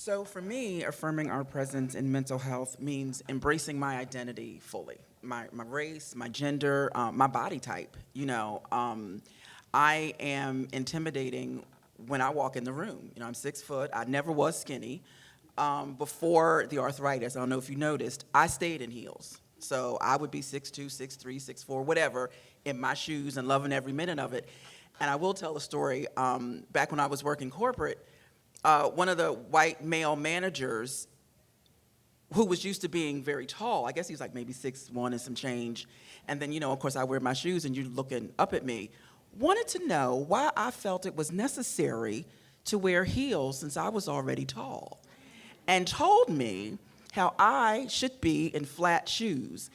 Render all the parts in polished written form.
So for me, affirming our presence in mental health means embracing my identity fully, my race, my gender, my body type. I am intimidating when I walk in the room. I'm 6 foot. I never was skinny. Before the arthritis, I don't know if you noticed, I stayed in heels. So I would be 6'2", 6'3", 6'4", whatever, in my shoes and loving every minute of it. And I will tell a story. Back when I was working corporate, one of the white male managers who was used to being very tall, I guess he was like maybe 6'1" and some change, and then, of course, I wear my shoes and you're looking up at me, wanted to know why I felt it was necessary to wear heels since I was already tall, and told me how I should be in flat shoes.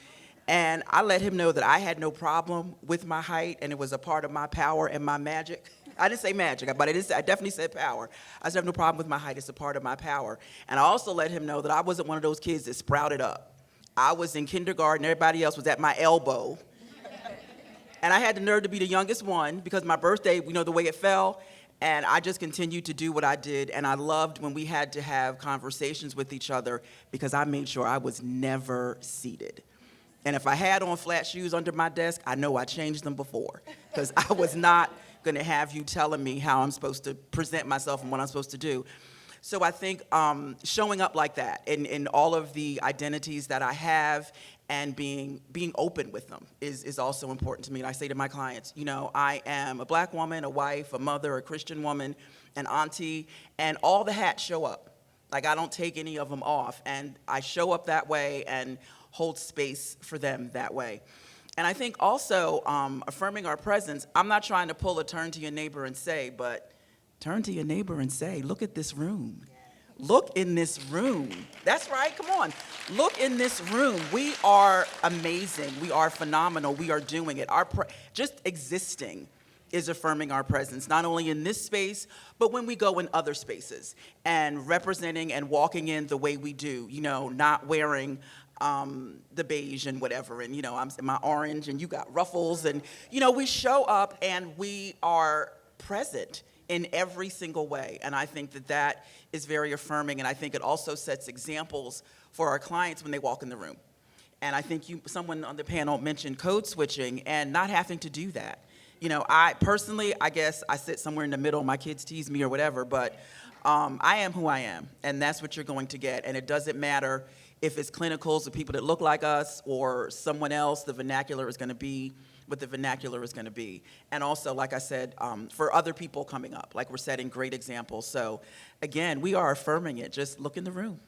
And I let him know that I had no problem with my height, and it was a part of my power and my magic. I didn't say magic, but I definitely said power. I said, I have no problem with my height. It's a part of my power. And I also let him know that I wasn't one of those kids that sprouted up. I was in kindergarten. Everybody else was at my elbow. And I had the nerve to be the youngest one because my birthday, the way it fell. And I just continued to do what I did. And I loved when we had to have conversations with each other because I made sure I was never seated. And if I had on flat shoes under my desk, I know I changed them before because I was not going to have you telling me how I'm supposed to present myself and what I'm supposed to do. So I think showing up like that in all of the identities that I have and being open with them is also important to me. And I say to my clients, I am a black woman, a wife, a mother, a Christian woman, an auntie, and all the hats show up. Like, I don't take any of them off. And I show up that way and hold space for them that way. And I think also affirming our presence, I'm not trying to pull a turn to your neighbor and say, but turn to your neighbor and say, look at this room. Look in this room. That's right, come on. Look in this room. We are amazing. We are phenomenal. We are doing it. Just existing is affirming our presence, not only in this space, but when we go in other spaces and representing and walking in the way we do, not wearing the beige and whatever, and I'm in my orange and you got ruffles, and we show up and we are present in every single way. And I think that is very affirming, and I think it also sets examples for our clients when they walk in the room. And I think someone on the panel mentioned code switching and not having to do that. I personally, I guess I sit somewhere in the middle, my kids tease me or whatever, but I am who I am, and that's what you're going to get. And it doesn't matter if it's clinicals or people that look like us or someone else, the vernacular is going to be what the vernacular is going to be. And also, like I said, for other people coming up, like we're setting great examples. So again, we are affirming it. Just look in the room.